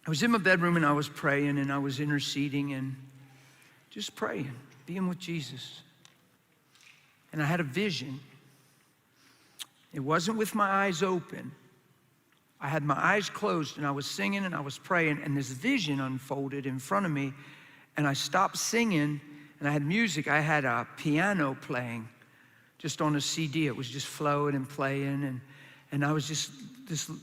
I was in my bedroom and I was praying and I was interceding and just praying, being with Jesus. And I had a vision. It wasn't with my eyes open. I had my eyes closed and I was singing and I was praying, and this vision unfolded in front of me, and I stopped singing and I had music. I had a piano playing just on a CD. It was just flowing and playing, and I was just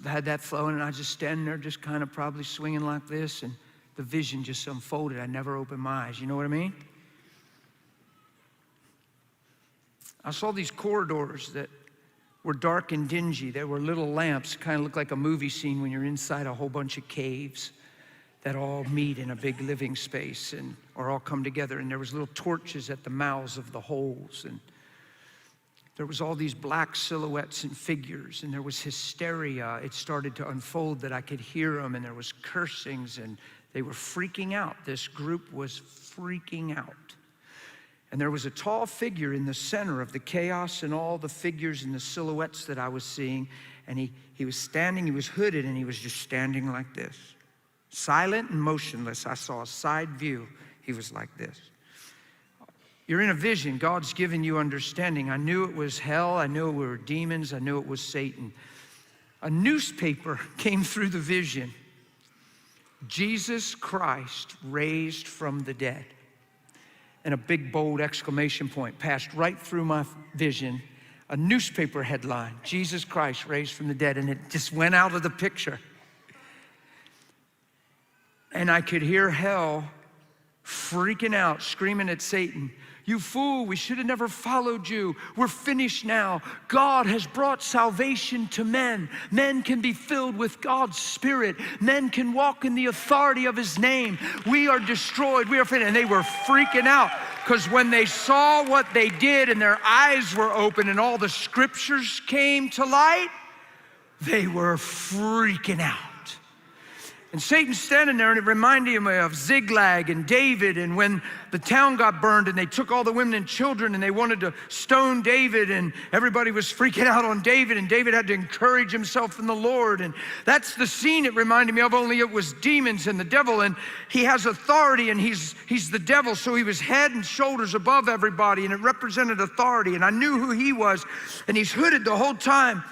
had that flowing, and I was just standing there just kind of probably swinging like this, and the vision just unfolded. I never opened my eyes. You know what I mean? I saw these corridors that were dark and dingy. There were little lamps, kind of looked like a movie scene when you're inside a whole bunch of caves that all meet in a big living space and or all come together. And there was little torches at the mouths of the holes. And there was all these black silhouettes and figures, and there was hysteria. It started to unfold that I could hear them, and there was cursings, and they were freaking out. This group was freaking out. And there was a tall figure in the center of the chaos and all the figures and the silhouettes that I was seeing. And he was standing, he was hooded, and he was just standing like this. Silent and motionless. I saw a side view. He was like this. You're in a vision. God's given you understanding. I knew it was hell. I knew it were demons. I knew it was Satan. A newspaper came through the vision. Jesus Christ raised from the dead. And a big, bold exclamation point passed right through my vision. A newspaper headline, Jesus Christ raised from the dead, and it just went out of the picture. And I could hear hell freaking out, screaming at Satan, "You fool, we should have never followed you. We're finished now. God has brought salvation to men. Men can be filled with God's Spirit. Men can walk in the authority of His name. We are destroyed. We are finished." And they were freaking out because when they saw what they did and their eyes were open and all the scriptures came to light, they were freaking out. And Satan's standing there, and it reminded me of Ziklag and David, and when the town got burned and they took all the women and children and they wanted to stone David, and everybody was freaking out on David, and David had to encourage himself in the Lord. And that's the scene it reminded me of, only it was demons and the devil, and he has authority, and he's the devil, so he was head and shoulders above everybody, and it represented authority, and I knew who he was, and he's hooded the whole time.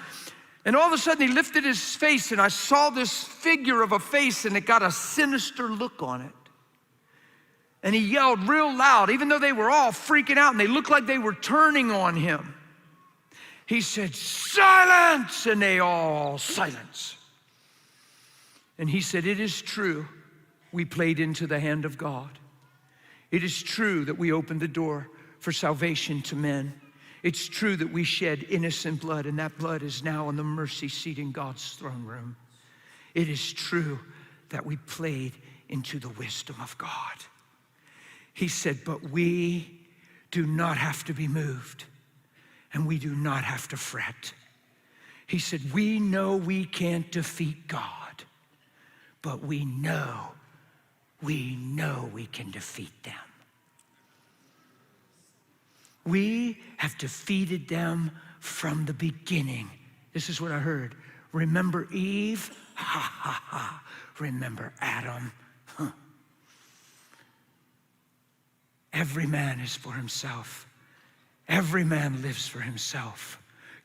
And all of a sudden he lifted his face, and I saw this figure of a face, and it got a sinister look on it. And he yelled real loud, even though they were all freaking out and they looked like they were turning on him. He said, "Silence!" And they all silence. And he said, "It is true, we played into the hand of God. It is true that we opened the door for salvation to men. It's true that we shed innocent blood, and that blood is now on the mercy seat in God's throne room. It is true that we played into the wisdom of God." He said, "But we do not have to be moved, and we do not have to fret." He said, "We know we can't defeat God, but we know we can defeat them. We have defeated them from the beginning." This is what I heard. Remember Eve? Ha, ha, ha. Remember Adam? Huh. Every man is for himself. Every man lives for himself.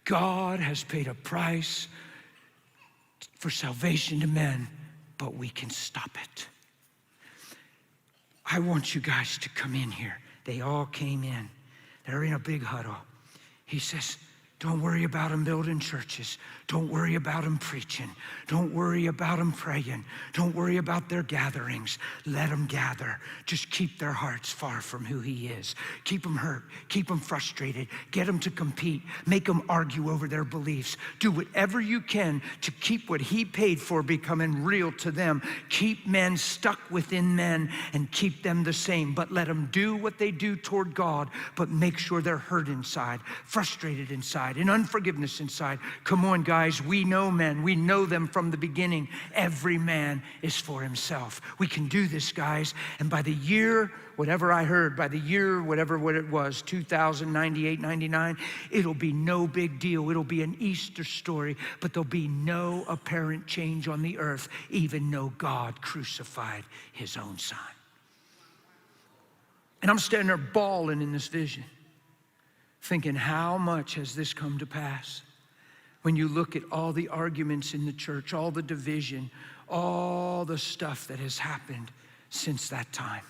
God has paid a price for salvation to men, but we can stop it. I want you guys to come in here. They all came in. They're in a big huddle. He says, "Don't worry about them building churches. Don't worry about them preaching. Don't worry about them praying. Don't worry about their gatherings. Let them gather. Just keep their hearts far from who He is. Keep them hurt. Keep them frustrated. Get them to compete. Make them argue over their beliefs. Do whatever you can to keep what He paid for becoming real to them. Keep men stuck within men and keep them the same. But let them do what they do toward God, but make sure they're hurt inside, frustrated inside, inside and unforgiveness inside. Come on, guys, we know men. We know them from the beginning. Every man is for himself. We can do this, guys. And by the year, whatever I heard, by the year, whatever what it was, 2098, 99, it'll be no big deal. It'll be an Easter story, but there'll be no apparent change on the earth, even though God crucified his own son. And I'm standing there bawling in this vision, thinking, how much has this come to pass? When you look at all the arguments in the church, all the division, all the stuff that has happened since that time.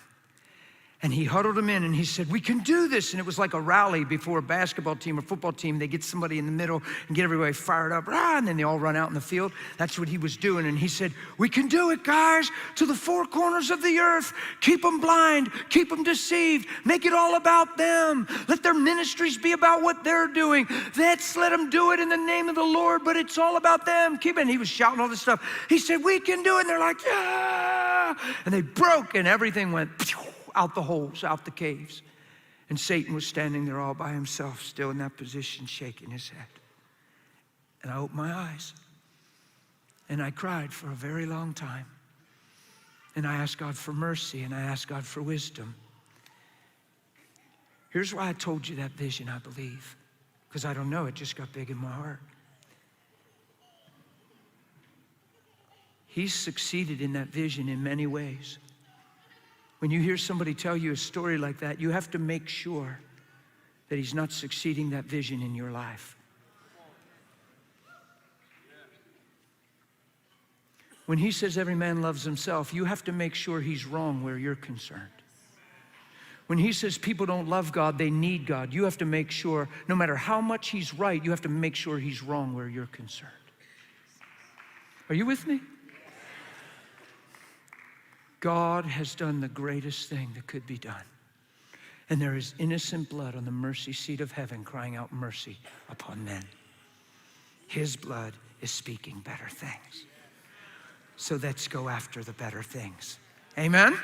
And he huddled them in and he said, we can do this. And it was like a rally before a basketball team or football team. They get somebody in the middle and get everybody fired up, and then they all run out in the field. That's what he was doing. And he said, we can do it, guys, to the four corners of the earth. Keep them blind, keep them deceived, make it all about them. Let their ministries be about what they're doing. Let's let them do it in the name of the Lord, but it's all about them. Keep it. And he was shouting all this stuff. He said, we can do it. And they're like, yeah. And they broke and everything went out the holes, out the caves. And Satan was standing there all by himself, still in that position, shaking his head. And I opened my eyes. And I cried for a very long time. And I asked God for mercy, and I asked God for wisdom. Here's why I told you that vision, I believe. Because I don't know, it just got big in my heart. He's succeeded in that vision in many ways. When you hear somebody tell you a story like that, you have to make sure that he's not succeeding that vision in your life. When he says every man loves himself, you have to make sure he's wrong where you're concerned. When he says people don't love God, they need God, you have to make sure, no matter how much he's right, you have to make sure he's wrong where you're concerned. Are you with me? God has done the greatest thing that could be done. And there is innocent blood on the mercy seat of heaven crying out mercy upon men. His blood is speaking better things. So let's go after the better things. Amen?